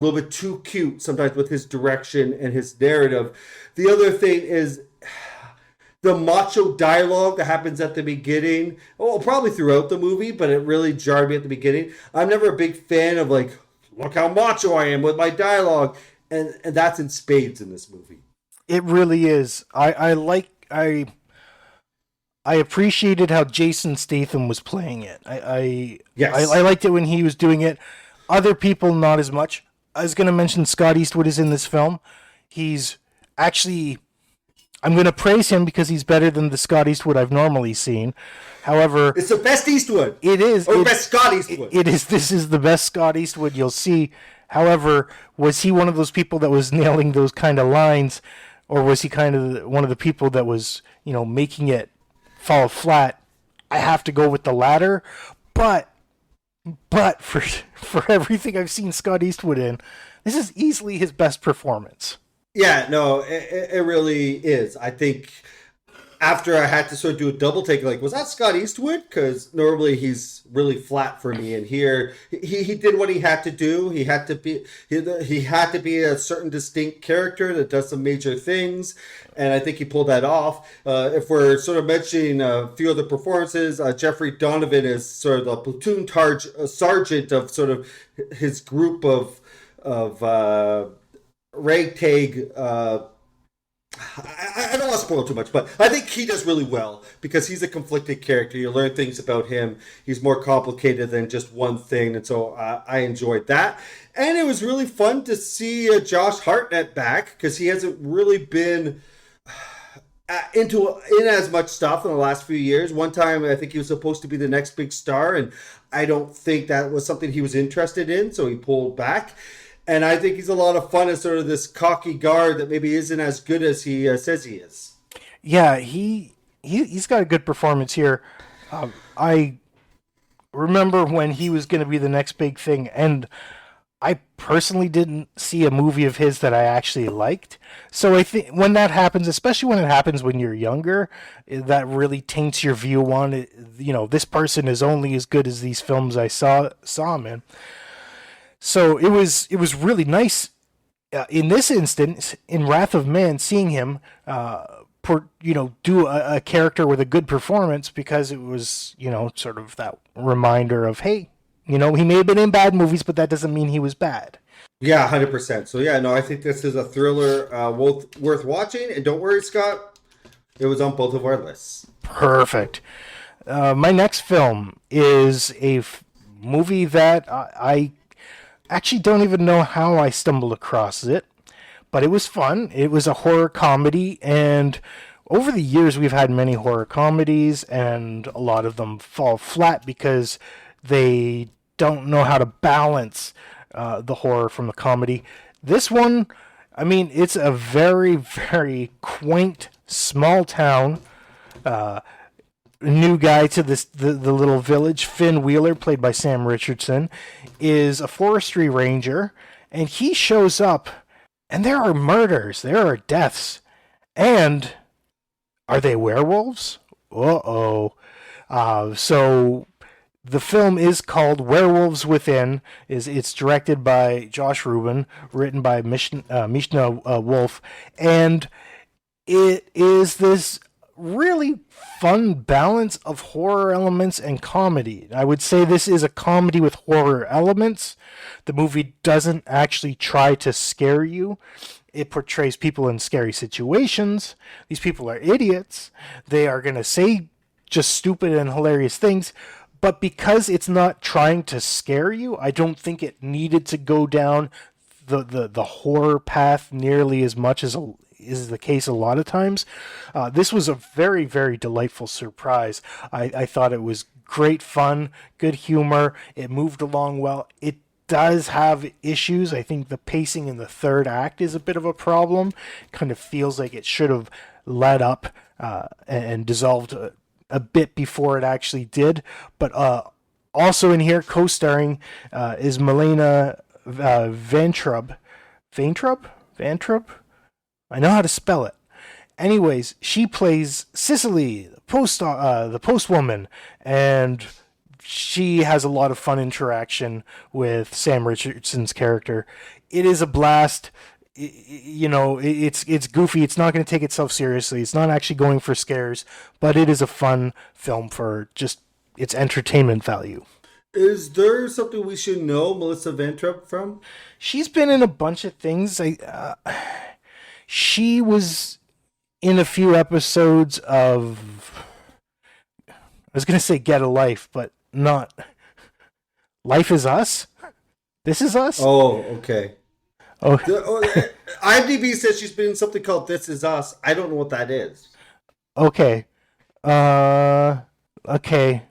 a little bit too cute sometimes with his direction and his narrative. The other thing is the macho dialogue that happens at the beginning. Well, probably throughout the movie, but it really jarred me at the beginning. I'm never a big fan of like, look how macho I am with my dialogue, and that's in spades in this movie. It really is. I appreciated how Jason Statham was playing it. I Yes. liked it when he was doing it. Other people not as much. I was going to mention Scott Eastwood is in this film. He's actually, I'm going to praise him because he's better than the Scott Eastwood I've normally seen. However, It's the best Eastwood. it is Or it, best Scott Eastwood. it is this is the best Scott Eastwood you'll see. However, was he one of those people that was nailing those kind of lines, or was he kind of one of the people that was making it fall flat? I have to go with the latter, but for everything I've seen Scott Eastwood in, this is easily his best performance. Yeah, no, it really is. I think after I had to sort of do a double take, like, was that Scott Eastwood? Because normally he's really flat for me, and here he did what he had to do. He had to be a certain distinct character that does some major things, and I think he pulled that off. If we're sort of mentioning a few other performances, Jeffrey Donovan is sort of the sergeant of sort of his group of ragtag. I don't want to spoil too much, but I think he does really well because he's a conflicted character. You learn things about him. He's more complicated than just one thing, and so I enjoyed that. And it was really fun to see Josh Hartnett back because he hasn't really been in as much stuff in the last few years. One time, I think he was supposed to be the next big star, and I don't think that was something he was interested in, so he pulled back. And I think he's a lot of fun as sort of this cocky guard that maybe isn't as good as he says he is. Yeah, he's got a good performance here. I remember when he was going to be the next big thing, and I personally didn't see a movie of his that I actually liked. So I think when that happens, especially when it happens when you're younger, that really taints your view on it. This person is only as good as these films I saw him in. So it was really nice in this instance in Wrath of Man seeing him do a character with a good performance, because it was sort of that reminder of, hey, he may have been in bad movies, but that doesn't mean he was bad. Yeah, 100%. So, yeah, no, I think this is a thriller worth watching. And don't worry, Scott, it was on both of our lists. Perfect. My next film is a movie that I actually don't even know how I stumbled across it, but it was fun. It was a horror comedy, and over the years we've had many horror comedies, and a lot of them fall flat because they don't know how to balance the horror from the comedy. This one, I mean, it's a very, very quaint small town. New guy to the little village. Finn Wheeler, played by Sam Richardson, is a forestry ranger, and he shows up, and there are murders, there are deaths, and are they werewolves? Uh-oh. So the film is called Werewolves Within. It's directed by Josh Rubin, written by Mishna Wolf, and it is this really fun balance of horror elements and comedy. I would say this is a comedy with horror elements. The movie doesn't actually try to scare you. It portrays people in scary situations. These people are idiots. They are going to say just stupid and hilarious things. But because it's not trying to scare you, I don't think it needed to go down the horror path nearly as much as is the case a lot of times. This was a very, very delightful surprise. I thought it was great fun, good humor. It moved along well. It does have issues. I think the pacing in the third act is a bit of a problem. Kind of feels like it should have let up and dissolved a bit before it actually did. But also in here, co-starring is Milena Vantrub. Vantrub? I know how to spell it. Anyways, she plays Cicely, the postwoman, and she has a lot of fun interaction with Sam Richardson's character. it is a blast. It's goofy. It's not going to take itself seriously. It's not actually going for scares, but it is a fun film for just its entertainment value. Is there something we should know Melissa Van Trump from? She's been in a bunch of things. She was in a few episodes of. I was going to say Get a Life, but not. Life is Us? This is Us? Oh, okay. Oh, IMDb says she's been in something called This Is Us. I don't know what that is. okay. Okay.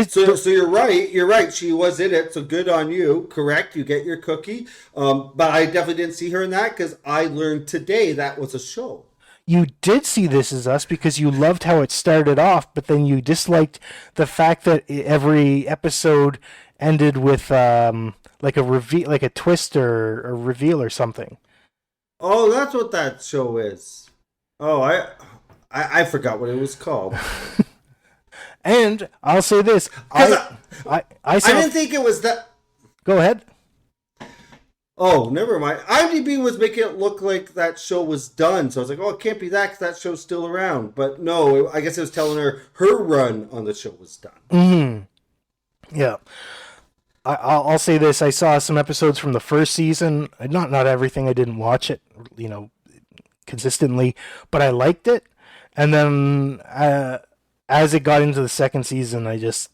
So you're right. You're right. She was in it. So good on you. Correct. You get your cookie. But I definitely didn't see her in that because I learned today that was a show. You did see This Is Us because you loved how it started off, but then you disliked the fact that every episode ended with like a reveal, like a twist or a reveal or something. Oh, that's what that show is. Oh, I forgot what it was called. And I'll say this: I didn't think it was that. Go ahead. Oh, never mind. IMDb was making it look like that show was done, so I was like, "Oh, it can't be that because that show's still around." But no, I guess it was telling her run on the show was done. Mm-hmm. Yeah. I'll say this: I saw some episodes from the first season. Not everything. I didn't watch it, consistently, but I liked it. And then as it got into the second season, I just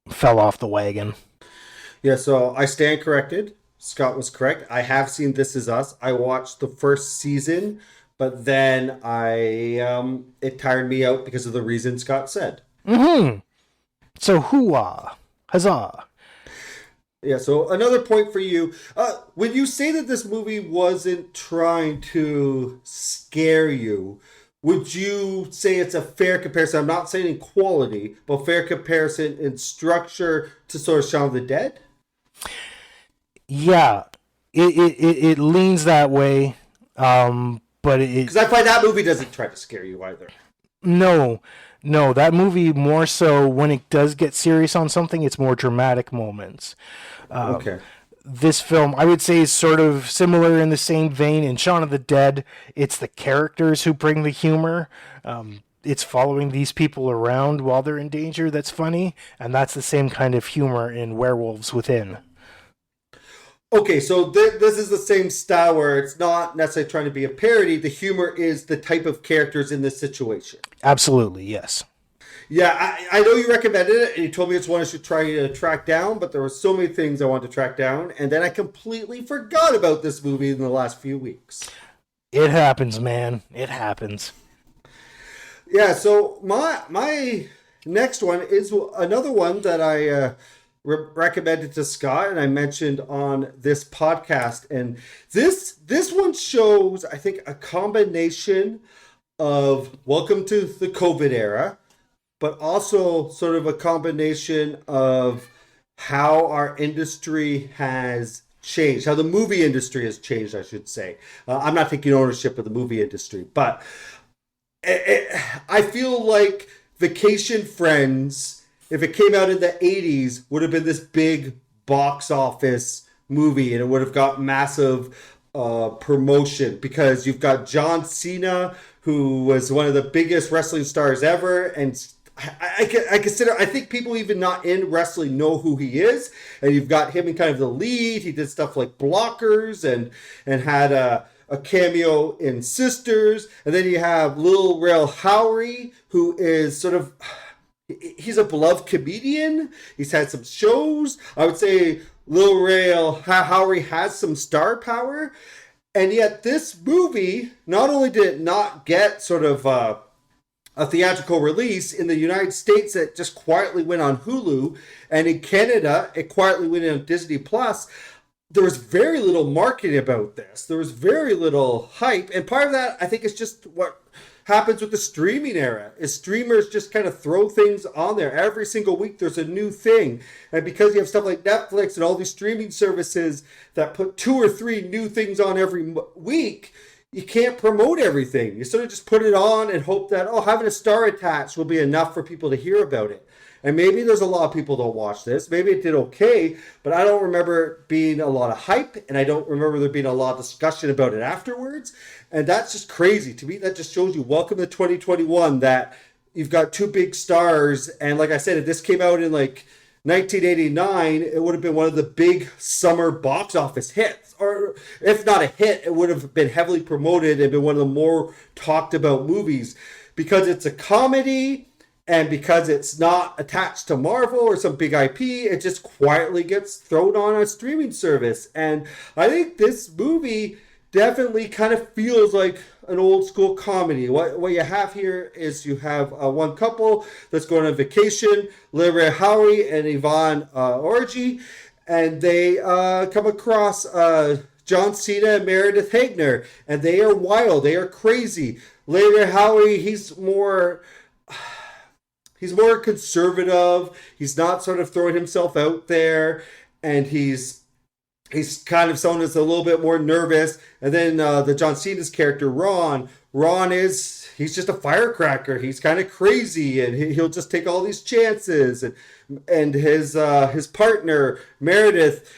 fell off the wagon. Yeah, so I stand corrected. Scott was correct. I have seen This Is Us. I watched the first season, but then it tired me out because of the reason Scott said. Mm-hmm. So hoo-ah, huzzah. Yeah, so another point for you. When you say that this movie wasn't trying to scare you, would you say it's a fair comparison? I'm not saying in quality, but fair comparison in structure to sort of Shaun of the Dead? Yeah, it leans that way, but because I find that movie doesn't try to scare you either. No, that movie more so when it does get serious on something, it's more dramatic moments. Okay. This film, I would say, is sort of similar in the same vein. In Shaun of the Dead, it's the characters who bring the humor. It's following these people around while they're in danger that's funny, and that's the same kind of humor in Werewolves Within. Okay, so this is the same style where it's not necessarily trying to be a parody. The humor is the type of characters in this situation. Absolutely, yes. Yeah, I know you recommended it, and you told me it's one I should try to track down, but there were so many things I wanted to track down, and then I completely forgot about this movie in the last few weeks. It happens, man. It happens. Yeah, so my next one is another one that I recommended to Scott, and I mentioned on this podcast, and this one shows, I think, a combination of welcome to the COVID era, but also sort of a combination of how our industry has changed, how the movie industry has changed, I should say. I'm not taking ownership of the movie industry, but I feel like Vacation Friends, if it came out in the 80s, would have been this big box office movie, and it would have got massive promotion because you've got John Cena, who was one of the biggest wrestling stars ever, and I consider, I think people even not in wrestling know who he is, and you've got him in kind of the lead. He did stuff like Blockers and had a cameo in Sisters, and then you have Lil Rel Howery, who is sort of, he's a beloved comedian. He's had some shows. I would say Lil Rel Howery has some star power, and yet this movie, not only did it not get sort of a theatrical release in the United States, that just quietly went on Hulu, and in Canada it quietly went on Disney Plus. There was very little marketing about this. There was very little hype, and part of that, I think, is just what happens with the streaming era. Is streamers just kind of throw things on there every single week. There's a new thing, and because you have stuff like Netflix and all these streaming services that put 2 or 3 new things on every week, you can't promote everything. You sort of just put it on and hope that, having a star attached will be enough for people to hear about it. And maybe there's a lot of people don't watch this. Maybe it did okay, but I don't remember it being a lot of hype, and I don't remember there being a lot of discussion about it afterwards. And that's just crazy to me. That just shows you, welcome to 2021, that you've got two big stars. And like I said, if this came out in like 1989, it would have been one of the big summer box office hits. Or if not a hit, it would have been heavily promoted and been one of the more talked about movies, because it's a comedy and because it's not attached to Marvel or some big IP. It just quietly gets thrown on a streaming service. And I think this movie definitely kind of feels like an old school comedy. What you have here is you have one couple that's going on vacation, Layla Howery and Yvonne Orji, and they come across John Cena and Meredith Hagner, and they are wild, they are crazy. Layla Howery, he's more conservative. He's not sort of throwing himself out there, and he's kind of someone that's a little bit more nervous. And then the John Cena's character, he's just a firecracker. He's kind of crazy, and he'll just take all these chances. And his partner Meredith,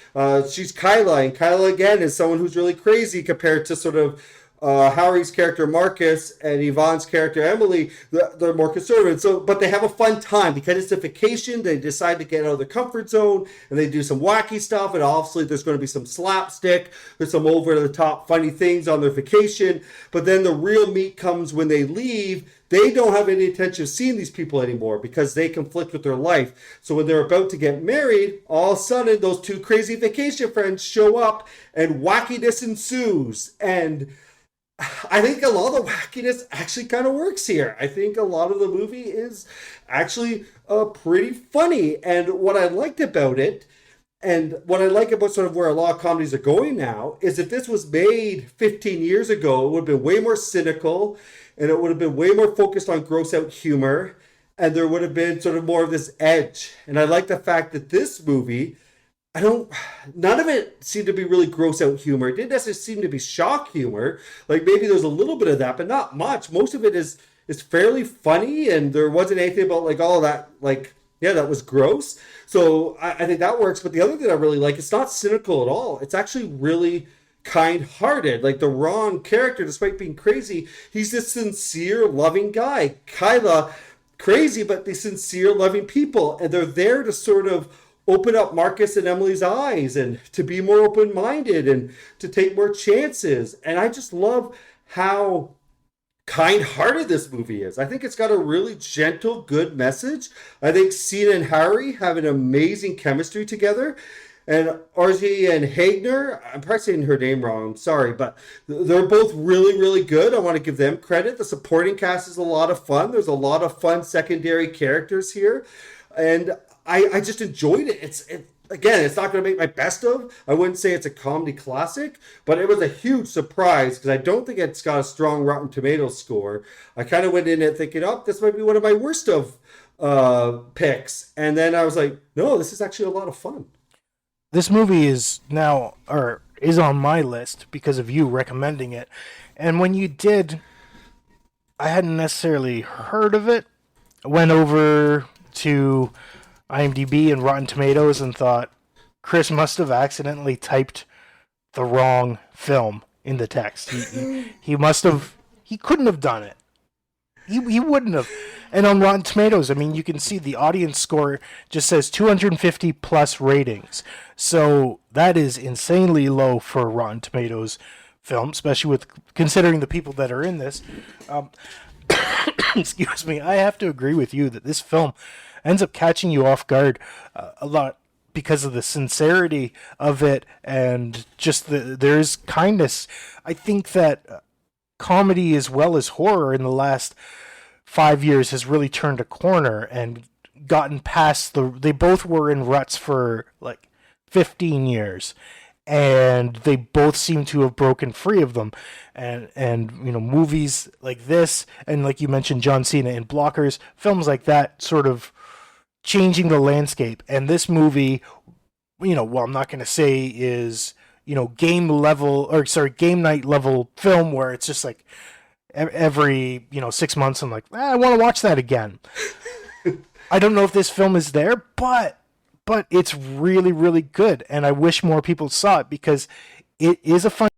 she's Kyla, and Kyla again is someone who's really crazy compared to sort of Howery's character Marcus and Yvonne's character Emily. They're more conservative. So, but they have a fun time because it's a vacation. They decide to get out of their comfort zone, and they do some wacky stuff. And obviously, there's going to be some slapstick. There's some over the top funny things on their vacation. But then the real meat comes when they leave. They don't have any intention of seeing these people anymore because they conflict with their life. So when they're about to get married, all of a sudden those two crazy vacation friends show up, and wackiness ensues. And I think a lot of the wackiness actually kind of works here. I think a lot of the movie is actually pretty funny. And what I liked about it, and what I like about sort of where a lot of comedies are going now, is if this was made 15 years ago, it would have been way more cynical, and it would have been way more focused on gross out humor, and there would have been sort of more of this edge. And I like the fact that this movie, none of it seemed to be really gross out humor. It didn't necessarily seem to be shock humor. Like maybe there's a little bit of that, but not much. Most of it is fairly funny, and there wasn't anything about like all of that, like, yeah, that was gross. So I think that works. But the other thing I really like, it's not cynical at all. It's actually really kind-hearted. Like the Ron character, despite being crazy, he's this sincere, loving guy. Kyla, crazy, but they sincere, loving people. And they're there to sort of open up Marcus and Emily's eyes, and to be more open-minded, and to take more chances. And I just love how kind-hearted this movie is. I think it's got a really gentle, good message. I think Cena and Harry have an amazing chemistry together. And Orji and Hagner, I'm probably saying her name wrong, I'm sorry, but they're both really, really good. I want to give them credit. The supporting cast is a lot of fun. There's a lot of fun secondary characters here. And I just enjoyed it. Again, it's not going to make my best of. I wouldn't say it's a comedy classic, but it was a huge surprise because I don't think it's got a strong Rotten Tomatoes score. I kind of went in it thinking, oh, this might be one of my worst of picks. And then I was like, no, this is actually a lot of fun. This movie is on my list because of you recommending it. And when you did, I hadn't necessarily heard of it. I went over to IMDb and Rotten Tomatoes and thought, Chris must have accidentally typed the wrong film in the text. He must have, he couldn't have done it. He wouldn't have. And on Rotten Tomatoes, I mean, you can see the audience score just says 250 plus ratings. So that is insanely low for a Rotten Tomatoes film, especially with considering the people that are in this. Excuse me. I have to agree with you that this film ends up catching you off guard a lot because of the sincerity of it, and just there's kindness. I think that comedy as well as horror in the last 5 years has really turned a corner and gotten past they both were in ruts for like 15 years, and they both seem to have broken free of them. And you know, movies like this, and like you mentioned, John Cena in Blockers, films like that sort of changing the landscape. And this movie, you know, well, I'm not going to say is, you know, game night level film where it's just like every, you know, 6 months I'm like, I want to watch that again. I don't know if this film is there, but it's really, really good, and I wish more people saw it because it is a fun